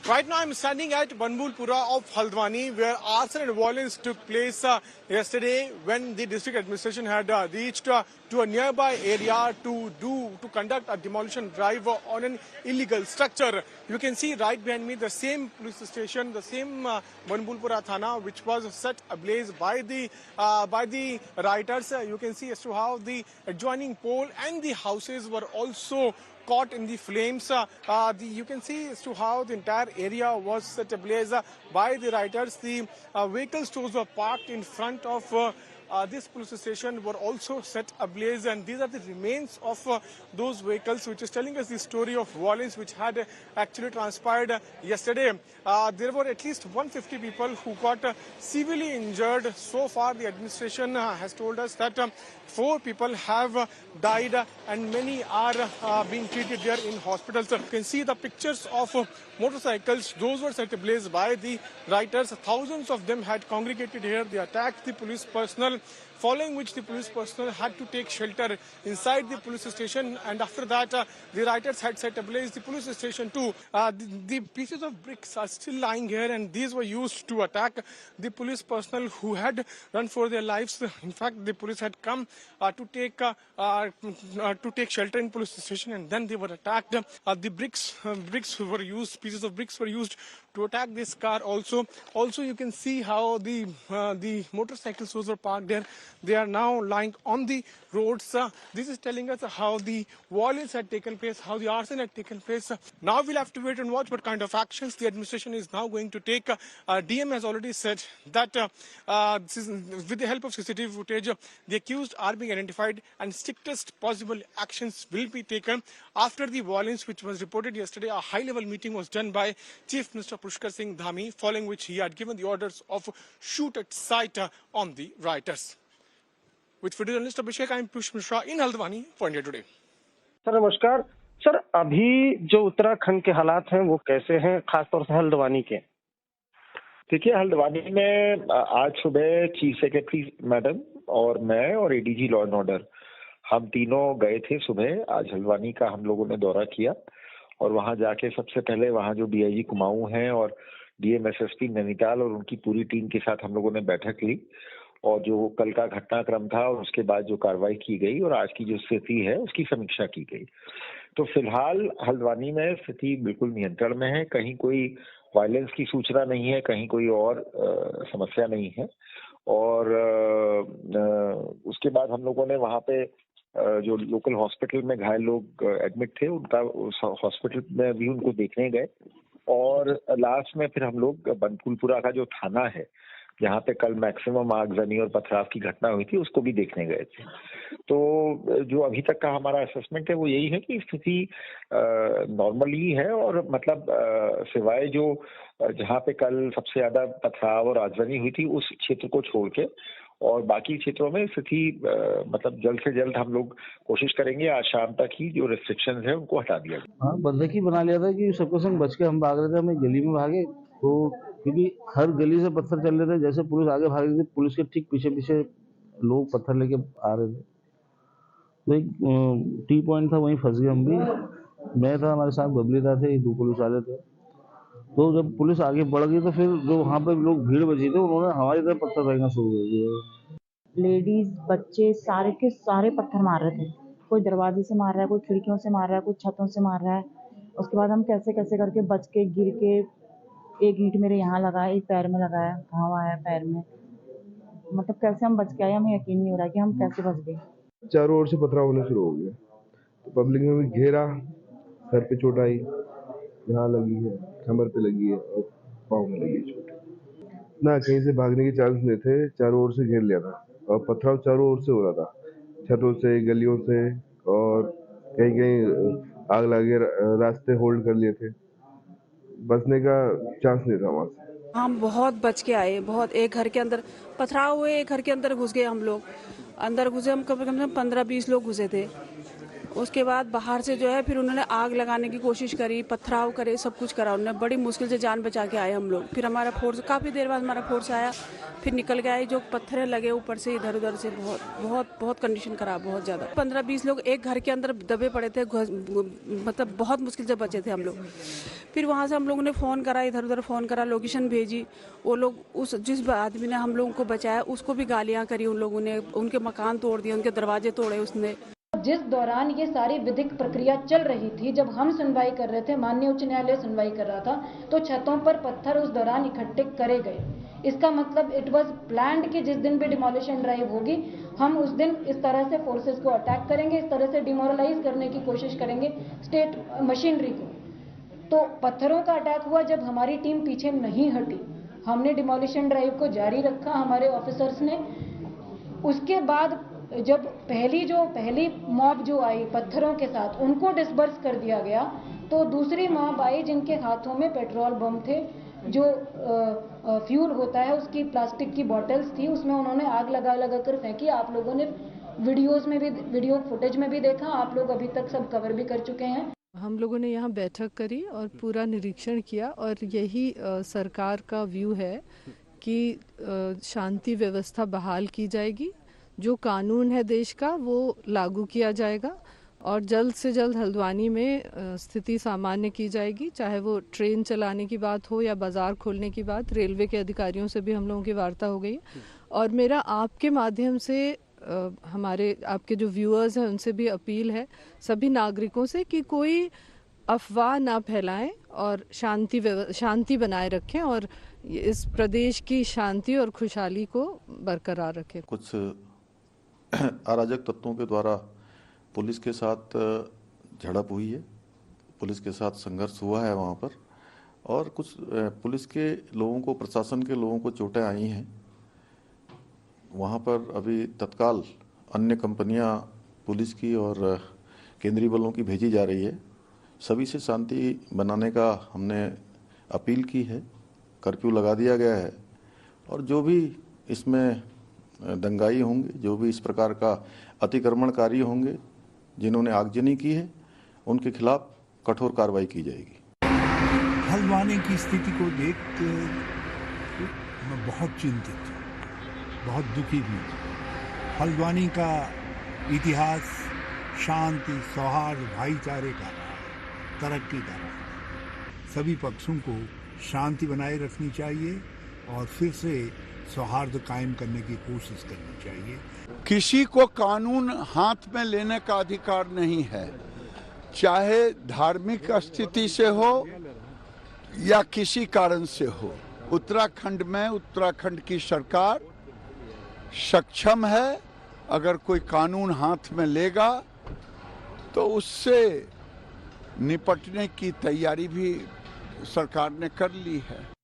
Right now I'm standing at Banbulpura of Haldwani, where arson and violence took place yesterday when the district administration had reached to a nearby area to conduct a demolition drive on an illegal structure. You can see right behind me the same police station, the same Banbulpura Thana, which was set ablaze by the rioters. You can see as to how the adjoining pole and the houses were also caught in the flames. You can see as to how the entire area was set ablaze by the rioters. The vehicle stores were parked in front of this police station were also set ablaze, and these are the remains of those vehicles, which is telling us the story of violence which had actually transpired yesterday. There were at least 150 people who got severely injured. So far, the administration has told us that 4 people have died and many are being treated there in hospitals. You can see the pictures of motorcycles. Those were set ablaze by the rioters. Thousands of them had congregated here. They attacked the police personnel, following which the police personnel had to take shelter inside the police station, and after that the rioters had set ablaze the police station too. The pieces of bricks are still lying here, and these were used to attack the police personnel who had run for their lives. In fact, the police had come to take shelter in police station, and then they were attacked. The bricks were used, pieces of bricks were used to attack this car also. Also, you can see how the motorcycles were parked there. They are now lying on the roads. This is telling us how the violence had taken place, how the arson had taken place. Now we'll have to wait and watch what kind of actions the administration is now going to take. DM has already said that with the help of CCTV footage, the accused are being identified and strictest possible actions will be taken. After the violence which was reported yesterday, a high-level meeting was done by Chief Minister Pushkar Singh Dhami, following which he had given the orders of shoot at sight on the rioters. With video journalist Abhishek, I am Piyush Mishra in Haldwani for India Today. Sir नमस्कार sir, अभी जो उत्तराखंड के हालात हैं वो कैसे हैं, खासतौर से हल्द्वानी के? देखिए, हल्द्वानी में आज सुबह चीफ सेक्रेटरी मैडम और मैं और एडीजी लॉ एंड ऑर्डर हम तीनों गए थे सुबह। आज हल्द्वानी का हम लोगों ने दौरा किया और वहां जाके सबसे पहले वहां जो डीआईजी कुमाऊं हैं और डीएम एसएसपी नैनीताल और उनकी पूरी टीम के साथ हम लोगों ने बैठक ली और जो कल का घटनाक्रम था और उसके बाद जो कार्रवाई की गई और आज की जो स्थिति है उसकी समीक्षा की गई। तो फिलहाल हल्द्वानी में स्थिति बिल्कुल नियंत्रण में है, कहीं कोई वायलेंस की सूचना नहीं है, कहीं कोई और समस्या नहीं है। और उसके बाद हम लोगों ने वहां पे जो लोकल हॉस्पिटल में घायल लोग एडमिट थे उनका उस हॉस्पिटल में भी उनको देखने गए और लास्ट में फिर हम लोग बनपुलपुरा का जो थाना है जहाँ पे कल मैक्सिमम आगजनी और पथराव की घटना हुई थी उसको भी देखने गए थे। तो जो अभी तक का हमारा असेसमेंट है वो यही है कि स्थिति नॉर्मली है और मतलब सिवाय जो जहाँ पे कल सबसे ज्यादा पथराव और आगजनी हुई थी उस क्षेत्र को छोड़ के और बाकी क्षेत्रों में स्थिति मतलब जल्द से जल्द हम लोग कोशिश करेंगे आज शाम तक ही जो रिस्ट्रिक्शंस है उनको हटा दिया जाए। हाँ, बंदकी बना लिया था कि सबके संग बच के हम भाग रहे थे, हम गली में भागे तो क्योंकि हर गली से पत्थर चल रहे थे, जैसे पुलिस आगे भाग रही थी पुलिस के ठीक पीछे पीछे लोग पत्थर लेके आ रहे थे। तो एक टी पॉइंट था, वहीं फंस गए हम भी। मैं था, हमारे साथ बबलीदा थे, 2 पुलिस वाले थे। तो जब पुलिस आगे बढ़ गई तो फिर जो वहाँ पे लोग भीड़ बची थे उन्होंने हमारी तरफ पत्थर फेंकना शुरू कर दिया। लेडीज बच्चे सारे के सारे पत्थर मार रहे थे, कोई दरवाजे से मार रहा है, कोई खिड़कियों से मार रहा है, कोई छतों से मार रहा है। उसके बाद हम कैसे कैसे करके बच के गिर के, एक ईंट मेरे यहाँ लगा, एक पैर में लगाया, घाव आया पैर में। मतलब कैसे हम बच के आए, हमें यकीन नहीं हो रहा कि हम कैसे बच गए। चारों ओर से पथराव होना शुरू हो गया तो पब्लिक ने भी घेरा, सर पे चोट आई, यहाँ लगी है, कमर पे लगी है और पाँव में लगी है चोट। ना कहीं से भागने के चांस नहीं थे, चारों ओर से घेर लिया था और पथराव चारों ओर से हो रहा था, छतों से, गलियों से और कहीं कहीं आग लगे रास्ते होल्ड कर लिए थे, बचने का चांस नहीं था वहाँ से। हम बहुत बच के आए, बहुत। एक घर के अंदर पथराव हुए, एक घर के अंदर घुस गए हम लोग। अंदर घुसे हम कम से कम 15-20 लोग घुसे थे उसके बाद बाहर से जो है फिर उन्होंने आग लगाने की कोशिश करी, पथराव करे, सब कुछ करा उन्होंने। बड़ी मुश्किल से जान बचा के आए हम लोग। फिर हमारा फोर्स काफ़ी देर बाद हमारा फोर्स आया, फिर निकल गया। जो पत्थर लगे ऊपर से इधर उधर से बहुत बहुत बहुत कंडीशन खराब, बहुत ज़्यादा। 15-20 लोग एक घर के अंदर दबे पड़े थे, मतलब बहुत मुश्किल से बचे थे हम लोग। फिर वहाँ से हम लोगों ने फ़ोन करा, इधर उधर फ़ोन करा, लोकेशन भेजी। वो लोग जिस आदमी ने हम लोगों को बचाया उसको भी गालियाँ करी उन लोगों ने, उनके मकान तोड़ दिए, उनके दरवाजे तोड़े उसने। जिस दौरान ये सारी विधिक प्रक्रिया चल रही थी, जब हम सुनवाई कर रहे थे, माननीय उच्च न्यायालय सुनवाई कर रहा था, तो छतों पर पत्थर उस दौरान इकट्ठे करे गए। इसका मतलब इट वाज प्लान्ड कि जिस दिन भी डिमोलिशन ड्राइव होगी, हम उस दिन इस तरह से फोर्सेस को अटैक करेंगे, इस तरह से डिमोरलाइज करने की कोशिश करेंगे स्टेट मशीनरी को। तो पत्थरों का अटैक हुआ जब हमारी टीम पीछे नहीं हटी, हमने डिमोलिशन ड्राइव को जारी रखा, हमारे ऑफिसर्स ने। उसके बाद जब पहली मॉब जो आई पत्थरों के साथ, उनको डिस्बर्स कर दिया गया, तो दूसरी मॉब आई जिनके हाथों में पेट्रोल बम थे, जो फ्यूल होता है उसकी प्लास्टिक की बॉटल्स थी, उसमें उन्होंने आग लगा कर फेंकी। आप लोगों ने वीडियो फुटेज में भी देखा, आप लोग अभी तक सब कवर भी कर चुके हैं। हम लोगों ने यहाँ बैठक करी और पूरा निरीक्षण किया, और यही सरकार का व्यू है कि शांति व्यवस्था बहाल की जाएगी, जो कानून है देश का वो लागू किया जाएगा, और जल्द से जल्द हल्द्वानी में स्थिति सामान्य की जाएगी। चाहे वो ट्रेन चलाने की बात हो या बाज़ार खोलने की बात। रेलवे के अधिकारियों से भी हम लोगों की वार्ता हो गई, और मेरा आपके माध्यम से आपके जो व्यूअर्स हैं उनसे भी अपील है सभी नागरिकों से कि कोई अफवाह ना फैलाएं और शांति बनाए रखें, और इस प्रदेश की शांति और खुशहाली को बरकरार रखें। कुछ अराजक तत्वों के द्वारा पुलिस के साथ झड़प हुई है, पुलिस के साथ संघर्ष हुआ है वहाँ पर, और कुछ पुलिस के लोगों को, प्रशासन के लोगों को चोटें आई हैं। वहाँ पर अभी तत्काल अन्य कंपनियाँ पुलिस की और केंद्रीय बलों की भेजी जा रही है। सभी से शांति बनाने का हमने अपील की है, कर्फ्यू लगा दिया गया है, और जो भी इसमें दंगाई होंगे, जो भी इस प्रकार का अतिक्रमणकारी होंगे, जिन्होंने आगजनी की है, उनके खिलाफ कठोर कार्रवाई की जाएगी। हल्द्वानी की स्थिति को देख मैं बहुत चिंतित हूँ, बहुत दुखी भी हूँ। हल्द्वानी का इतिहास शांति, सौहार्द, भाईचारे का रहा है, तरक्की का रहा है। सभी पक्षों को शांति बनाए रखनी चाहिए और फिर से सौहार्द कायम करने की कोशिश करनी चाहिए। किसी को कानून हाथ में लेने का अधिकार नहीं है, चाहे धार्मिक स्थिति से हो या किसी कारण से हो। उत्तराखंड में उत्तराखंड की सरकार सक्षम है, अगर कोई कानून हाथ में लेगा तो उससे निपटने की तैयारी भी सरकार ने कर ली है।